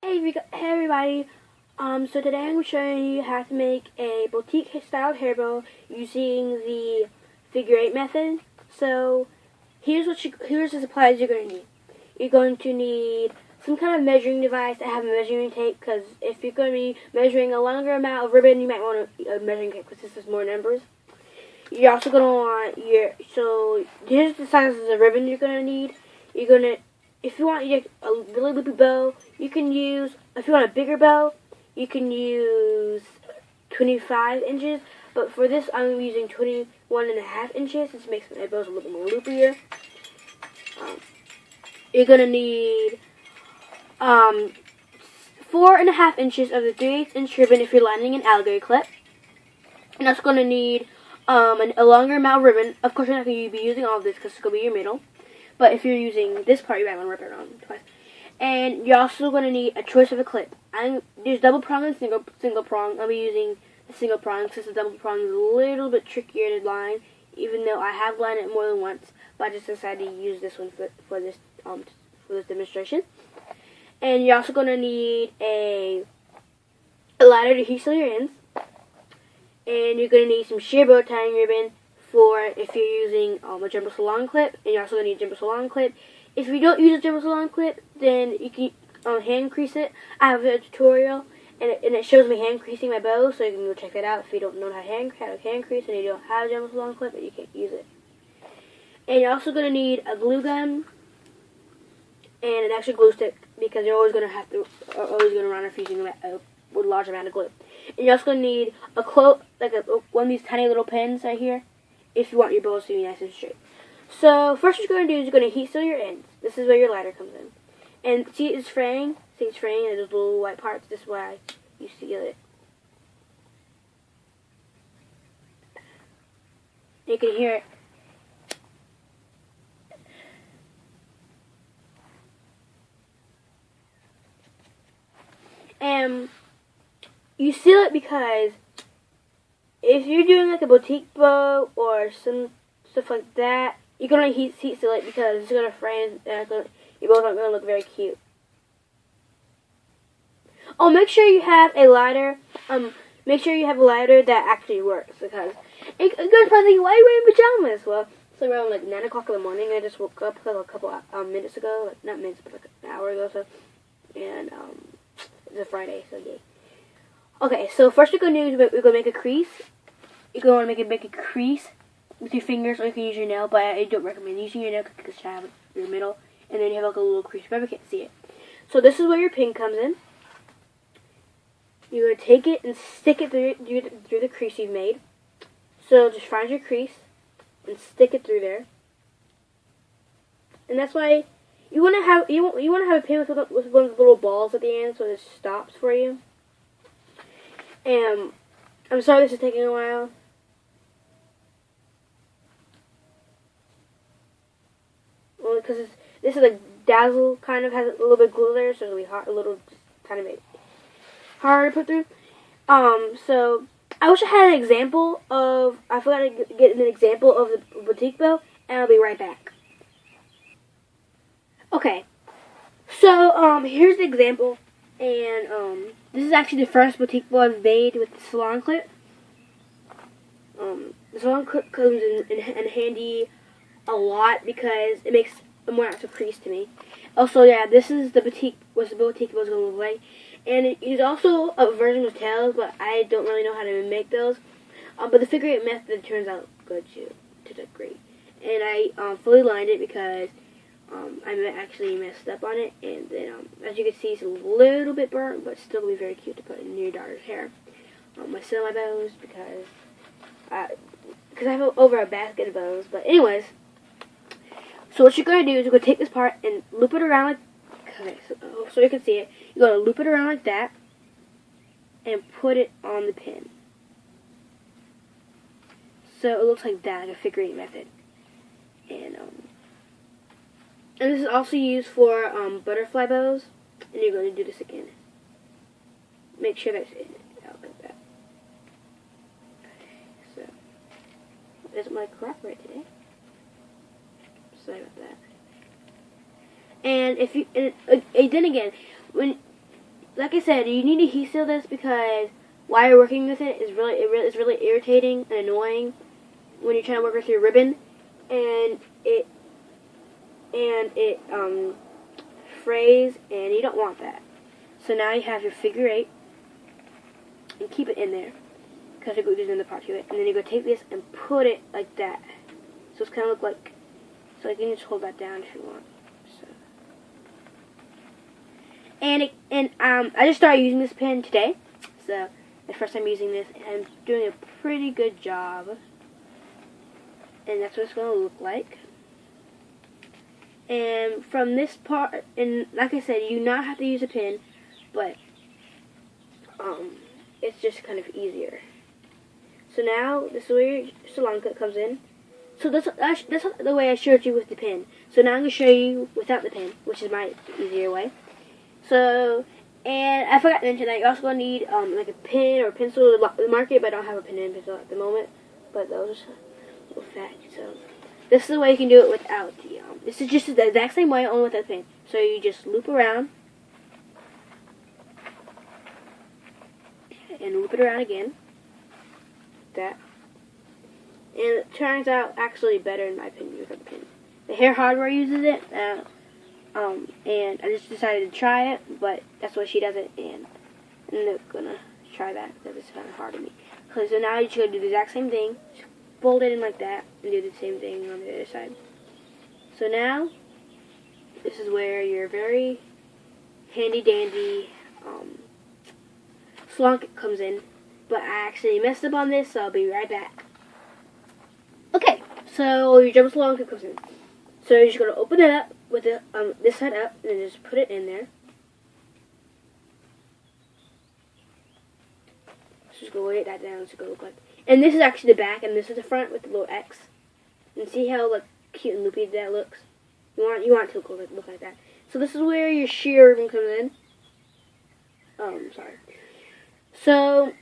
Hey everybody, so today I'm showing you how to make a boutique styled hair bow using the figure eight method. So here's the supplies you're going to need. You're going to need some kind of measuring device that have a measuring tape, because if you're going to be measuring a longer amount of ribbon, you might want a measuring tape because this is more numbers. You're also going to want so here's the sizes of ribbon you're going to need. If you want a really loopy bow, you can use, if you want a bigger bow, you can use 25 inches, but for this I'm using 21.5 inches. This makes my bows a little bit more loopier. You're going to need 4.5 inches of the 3/8 inch ribbon if you're lining an alligator clip. And that's going to need a longer amount of ribbon. Of course, you're not going to be using all of this because it's going to be your middle. But if you're using this part, you might want to rip it around twice. And you're also going to need a choice of a clip. There's double prong and single prong. I'll be using the single prong since the double prong is a little bit trickier to line, even though I have lined it more than once. But I just decided to use this one for this demonstration. And you're also going to need a ladder to heat seal your ends. And you're going to need some sheer bow tying ribbon for if you're using a Jumbo Salon clip, and you're also going to need a Jumbo Salon clip. If you don't use a Jumbo Salon clip, then you can hand crease it. I have a tutorial, and it shows me hand creasing my bow, so you can go check that out if you don't know how to hand crease and you don't have a Jumbo Salon clip, but you can't use it. And you're also going to need a glue gun and an extra glue stick, because you're always going to run off using a large amount of glue. And you're also going to need one of these tiny little pins right here, if you want your bows to be nice and straight. So first what you're going to do is you're going to heat seal your ends. This is where your ladder comes in. And see it's fraying? See it's fraying and there's little white parts. This is why you seal it. You can hear it. And you seal it because if you're doing like a boutique bow or some stuff like that, you're going to heat seal it because it's going to fray and your bows aren't going to look very cute. Oh, make sure you have a lighter. Make sure you have a lighter that actually works, because you're going to probably think, why are you wearing pajamas? Well, it's around like 9 o'clock in the morning. I just woke up a couple minutes ago, like not minutes, but like an hour ago. So, and it's a Friday, so yeah. Okay, so first we're going to do is we're going to make a crease. You're going to make a crease with your fingers, or you can use your nail, but I don't recommend using your nail because you have your middle, and then you have like a little crease. Remember, you can't see it. So this is where your pin comes in. You're going to take it and stick it through the crease you've made. So just find your crease and stick it through there. And that's why you want to have a pin with one of the little balls at the end, so it stops for you. And I'm sorry this is taking a while. Well, because this is like Dazzle kind of has a little bit of glue there, so it'll be hard, kind of hard to put through. So I wish I had an example of. I forgot to get an example of the boutique bow, and I'll be right back. Okay, so here's the example, and this is actually the first boutique bow I've made with the salon clip. The salon clip comes in handy a lot because it makes a more actual crease to me. Also, yeah, this is what the boutique bow is going to look like. And it is also a version with tails, but I don't really know how to make those. But the figure eight method turns out good too. Turns out great. And I fully lined it because I actually messed up on it. And then, as you can see, it's a little bit burnt, but still be very cute to put in your daughter's hair. I still my bows because I have over a basket of bows. But anyways, so what you're going to do is you're going to take this part and loop it around like, okay, so you can see it. You're going to loop it around like that and put it on the pin. So it looks like that, like a figure eight method. And this is also used for butterfly bows. And you're going to do this again. Make sure that's in out like that. Okay, so doesn't want to cooperate today. Sorry about that. And if you, and then again, when like I said, you need to heat seal this because while you're working with it, it's really irritating and annoying when you're trying to work with your ribbon, and it frays, and you don't want that. So now you have your figure 8, and keep it in there because it goes in the part to it, and then you go take this and put it like that. So it's kind of look like, so you can just hold that down if you want. So. I just started using this pen today, so the first time using this, and I'm doing a pretty good job. And that's what it's going to look like. And from this part, and like I said, you do not have to use a pen, but it's just kind of easier. So now this is where your salon cut comes in. So that's the way I showed you with the pen. So now I'm going to show you without the pen, which is my easier way. So, and I forgot to mention that you're also going to need like a pen or a pencil to mark it, but I don't have a pen and pencil at the moment. But those are little facts. So this is the way you can do it without the this is just the exact same way, only without the pen. So you just loop around and loop it around again. That. And it turns out actually better in my opinion without the pen. The Hair Hardware uses it, and I just decided to try it, but that's why she does it, and I'm not gonna try that because it's kind of hard to me. So now you're just gonna do the exact same thing, just fold it in like that, and do the same thing on the other side. So now, this is where your very handy dandy salon kit comes in, but I actually messed up on this, so I'll be right back. Okay, so your Dremel salon kit comes in. So you're just going to open it up with the, this side up, and then just put it in there. So just go weight that down, so it's going to look like. And this is actually the back, and this is the front with the little X. And see how like cute and loopy that looks? You want it to look like that. So this is where your sheer ribbon comes in. Sorry. So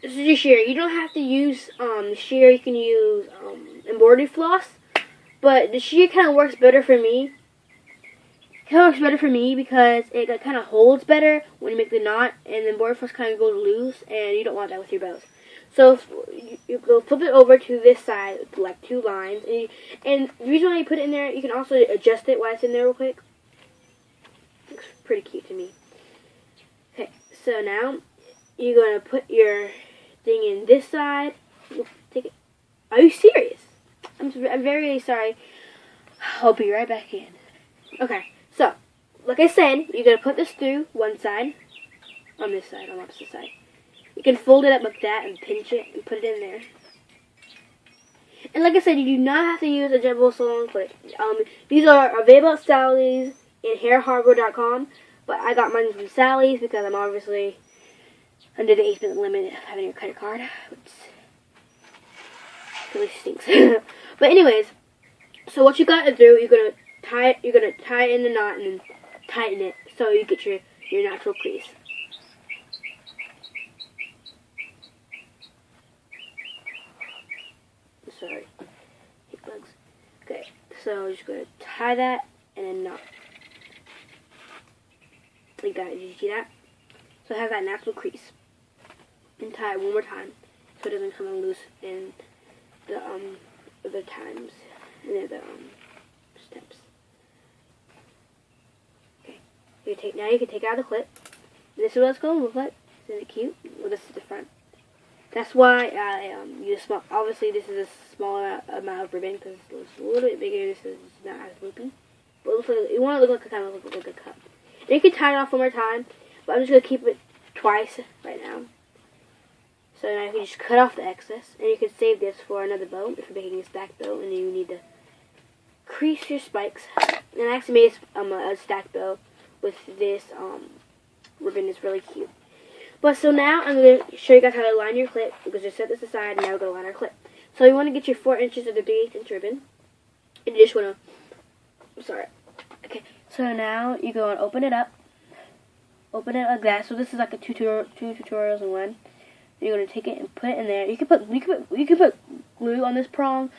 this is your shear. You don't have to use shear. You can use embroidery floss. But the shear kind of works better for me. Because it kind of holds better when you make the knot, and the embroidery floss kind of goes loose, and you don't want that with your bows. So you go flip it over to this side, like 2 lines, and the reason why you put it in there, you can also adjust it while it's in there real quick. Looks pretty cute to me. Okay, so now you're gonna put your thing in this side. Take it. Are you serious? I'm very sorry. I'll be right back in. Okay, so like I said, you're gonna put this through one side, on this side, on the opposite side. You can fold it up like that and pinch it and put it in there. And like I said, you do not have to use a Dremel salon kit. These are available at Sally's and hairhardware.com, but I got mine from Sally's because I'm obviously under the 8-minute limit of having a credit card, which really stinks. But anyways, so what you got to do, you're gonna tie it in the knot and then tighten it so you get your natural crease. Sorry, hit bugs. Okay, so I'm just gonna tie that and then knot. Like that. Did you see that? So it has that natural crease. And tie it one more time so it doesn't come loose in the other times and the other steps. Okay. Now you can take out the clip. This is what it's gonna look like. Isn't it cute? Well, this is the front. That's why I use small. Obviously, this is a small amount of ribbon because it's a little bit bigger. This is not as loopy. But it looks like, you want to look like kind of look like a cup. And you can tie it off one more time, but I'm just gonna keep it twice right now. So now you can just cut off the excess, and you can save this for another bow if you're making a stacked bow, and then you need to crease your spikes. And I actually made a stacked bow with this ribbon. It's really cute. But so now I'm going to show you guys how to line your clip, because just set this aside, and now we're going to line our clip. So you want to get your 4 inches of the 3/8 inch ribbon, and you just want to, okay, so now you go and open it up like that. So this is like a two tutorials in one. You're going to take it and put it in there. You can put glue on this prong,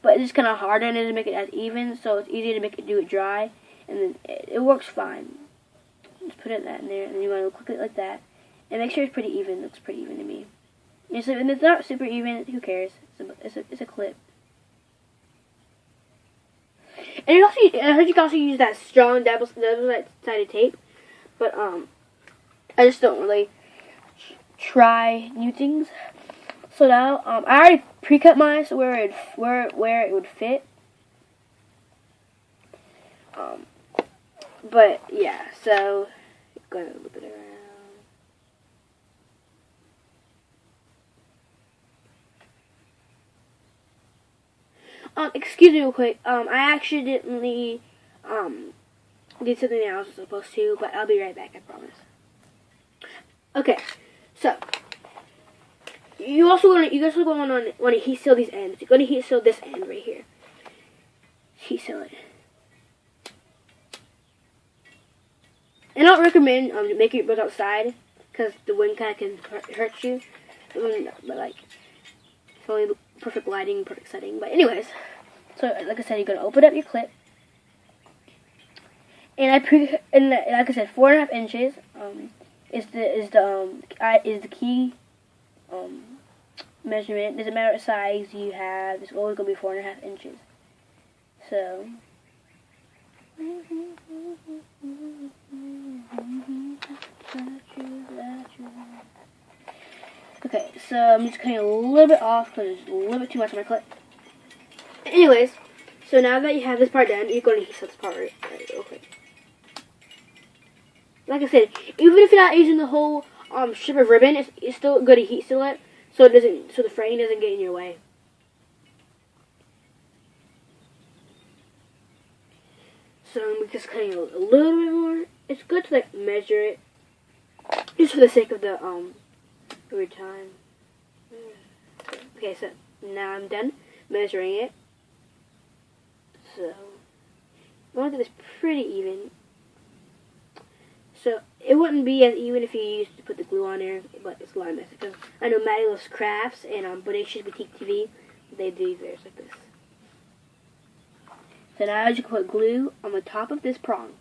but it's just kind of harder to make it as even, so it's easier to do it dry, and then it works fine. Just put put it in there, and then you want to click it like that, and make sure it's pretty even. It looks pretty even to me. And so, if it's not super even, who cares? It's a clip. And you also, I heard you can also use that strong double-sided tape, but I just don't really try new things. So now, I already pre-cut mine so where it would fit. But yeah, so go a little bit around. Excuse me real quick. I accidentally did something that I wasn't supposed to, but I'll be right back, I promise. Okay, so you guys are going to want to heat seal these ends. You're going to heat seal this end right here. Heat seal it. And I don't recommend making it both outside because the wind kind of can hurt you. But like, it's only perfect lighting, perfect setting. But anyways, so like I said, you're gonna open up your clip, and like I said, 4.5 inches is the key measurement. Doesn't matter what size you have. It's always gonna be 4.5 inches. So. Okay, so I'm just cutting a little bit off because there's a little bit too much on my clip. Anyways, so now that you have this part done, you're going to heat seal this part right real quick. Like I said, even if you're not using the whole strip of ribbon, it's still good to heat seal it so the fraying doesn't get in your way. So I'm just cutting a little bit more. It's good to like measure it, just for the sake of the every time. Okay, so now I'm done measuring it. So I want to get this pretty even. So it wouldn't be as even if you used to put the glue on there, but it's a lot messy. Because I know Maddie loves crafts and Bodacious Boutique TV. They do theirs like this. So now you can put glue on the top of this prong.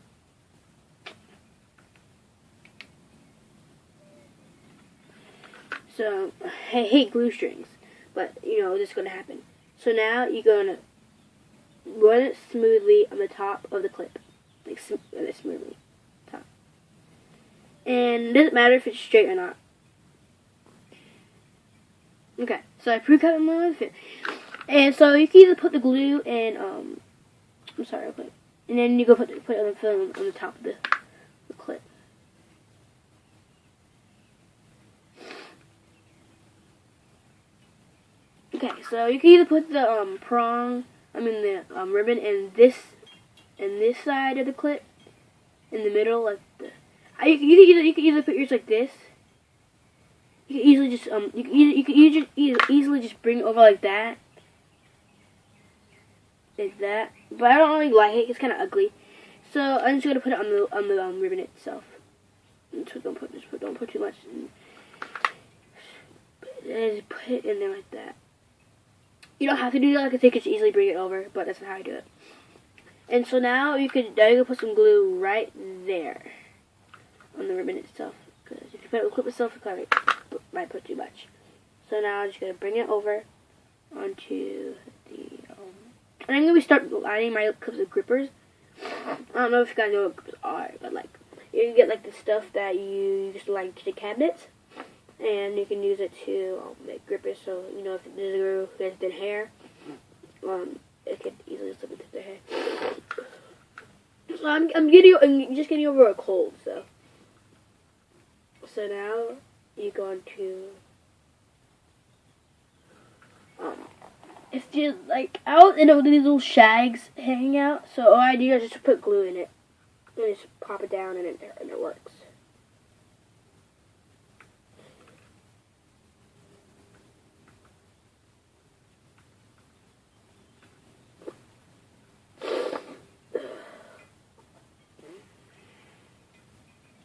So I hate glue strings, but you know this is going to happen. So now you're going to run it smoothly on the top of the clip, like smoothly, top. And it doesn't matter if it's straight or not. Okay, so I pre-cut my fit, and so you can either put the glue in I'm sorry, real quick. And then you go put it on the film on the top of the clip. Okay, so you can either put the ribbon in this side of the clip, in the middle, like the. You can either put yours like this. You can easily just easily just bring it over like that. Like that, but I don't really like it. It's kind of ugly, so I'm just gonna put it on the ribbon itself. Don't put too much. Just put it in there like that. You don't have to do that. Like I think you can easily bring it over, but that's not how I do it. And so now you can put some glue right there on the ribbon itself. Because if you put it on the clip itself, it might put too much. So now I'm just gonna bring it over onto the. And I'm going to start lining my clips with grippers. I don't know if you guys know what grippers are, but like, you can get like the stuff that you use to line the cabinets, and you can use it to make grippers. So you know if there's a girl who has thin hair, it could easily slip into their hair. So I'm just getting over a cold. So now you're going to it's just like out and these little shags hanging out. So all I do is just put glue in it and just pop it down, and it works.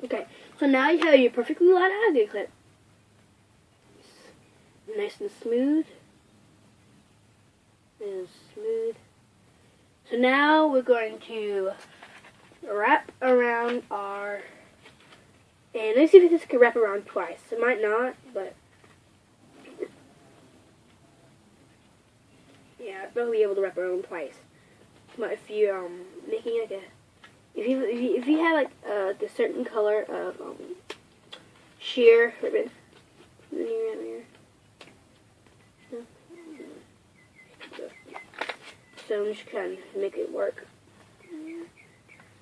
Okay, so now you have your perfectly lined alligator clip. Nice and smooth. So now we're going to wrap around our And let's see if this can wrap around twice. It might not, but yeah, it's not gonna be able to wrap around twice. But if you're making like a, if you have like a certain color of sheer ribbon, so I'm just kind of make it work.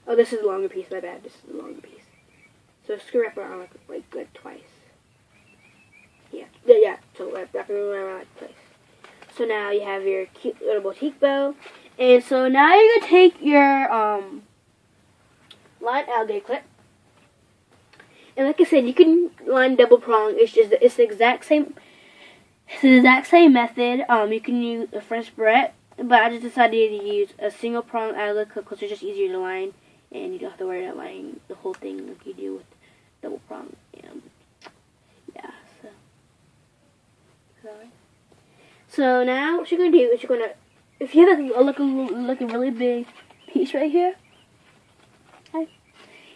Oh, this is a longer piece. My bad. This is a longer piece. So screw wrap around like twice. Yeah. So wrap around like twice. So now you have your cute little boutique bow, and so now you're gonna take your line alligator clip, and like I said, you can line double prong. It's the exact same. It's the exact same method. You can use a French barrette, but I just decided to use a single prong alligator clip because it's just easier to line, and you don't have to worry about lining the whole thing like you do with double prong. Yeah. So now what you're gonna do is you're gonna, if you have like a really big piece right here, okay?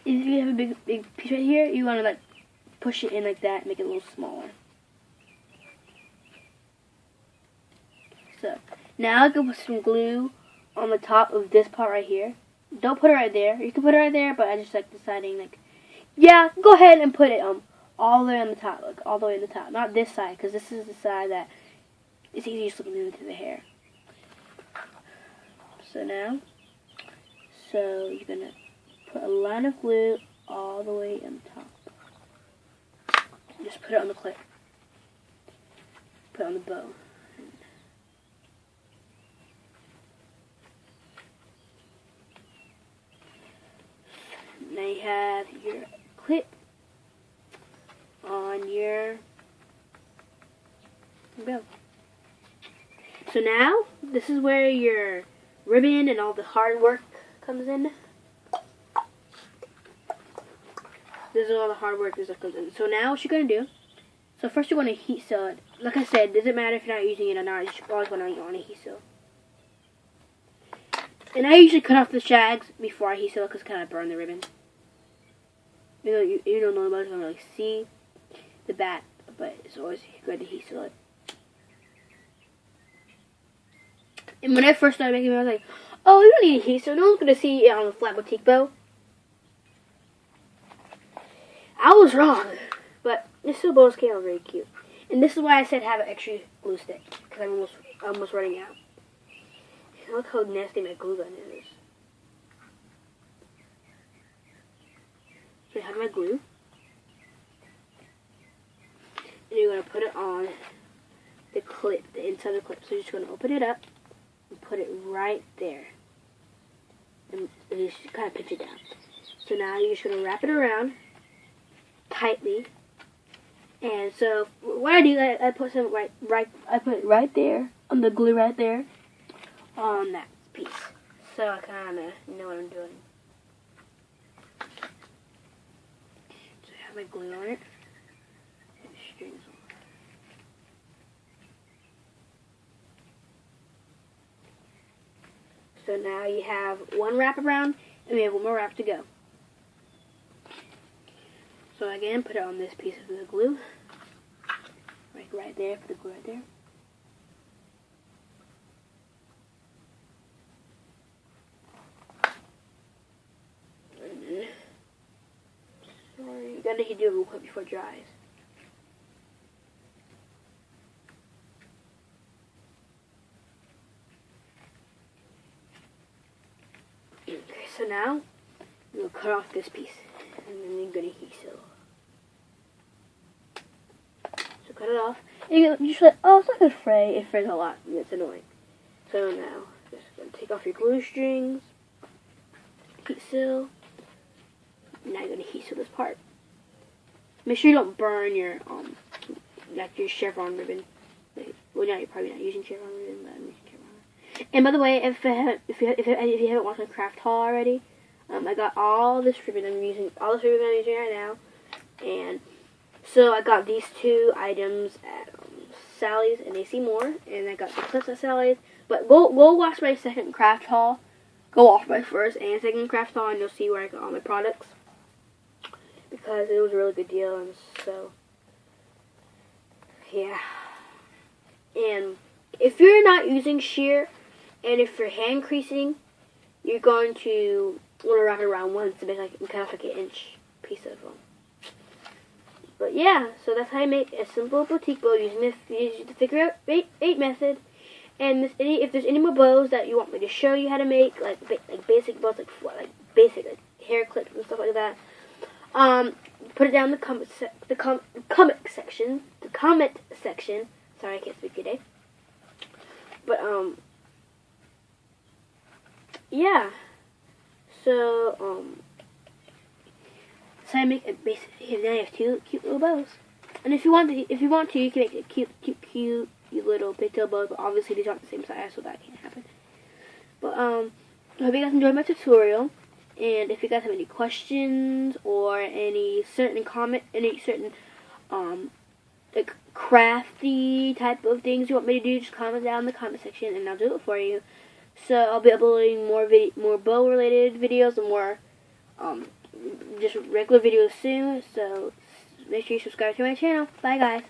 If you have a big piece right here, you wanna like push it in like that, make it a little smaller. So now I can put some glue on the top of this part right here. Don't put it right there. You can put it right there, but I just like deciding like, yeah, go ahead and put it all the way on the top, like all the way on the top, not this side, because this is the side that it's easier slipping into the hair. So now, you're gonna put a line of glue all the way on top. Just put it on the clip. Put it on the bow. Now you have your clip on your bow. So now, this is where your ribbon and all the hard work comes in. This is all the hard work that comes in. So now what you're going to do, so first you're going to heat seal it. Like I said, it doesn't matter if you're not using it or not, you always want to heat seal. And I usually cut off the shags before I heat seal it because it kind of burn the ribbon. You don't know nobody's going to really see the back, but it's always good to heat seal it. And when I first started making it, I was like, oh, you don't need a heat seal. No one's going to see it on the flat boutique bow. I was wrong. But this still bonus came out very cute. And this is why I said have an extra glue stick. Because I'm almost running out. Look how nasty my glue gun is. So I have my glue. And you're going to put it on the clip, the inside of the clip. So you're just going to open it up. Put it right there, and you just kind of pinch it down. So now you're just going to wrap it around tightly. And so what I do, I put some I put it right there on the glue right there on that piece. So I kind of know what I'm doing. So I have my glue on it and strings on it. So now you have one wrap around, and we have one more wrap to go. So again, put it on this piece of the glue. Right there, put the glue right there. Sorry, you gotta do it real quick before it dries. Okay, so now you'll cut off this piece, and then you're gonna heat seal. So cut it off, and you're just like, oh, it's not gonna fray. It frays a lot, and it's annoying. So now, just gonna take off your glue strings, heat seal. Now you're gonna heat seal this part. Make sure you don't burn your like your chevron ribbon. Well, now you're probably not using chevron ribbon, but I'm using chevron. And by the way, if you haven't watched my craft haul already, I got all this ribbon I'm using right now, and so I got these two items at Sally's and AC Moore, and I got the clips at Sally's. But go watch my second craft haul. Go off my first and second craft haul, and you'll see where I got all my products. because it was a really good deal, and so yeah. And if you're not using shear, and if you're hand creasing, you're going to want to wrap it around once to make like kind of like an inch piece of them. But yeah, so that's how you make a simple boutique bow using the figure eight method. And if there's any more bows that you want me to show you how to make, like basic bows, like basic hair clips and stuff like that, put it down in the comment section. Sorry, I can't speak today. But yeah. So so I make a basic. Then I have two cute little bows. And if you want to, you can make a cute little pigtail bows. But obviously these aren't the same size, so that can't happen. But I hope you guys enjoyed my tutorial. And if you guys have any questions or any certain like crafty type of things you want me to do, just comment down in the comment section, and I'll do it for you. So I'll be uploading more bow related videos and more just regular videos soon. So make sure you subscribe to my channel. Bye guys.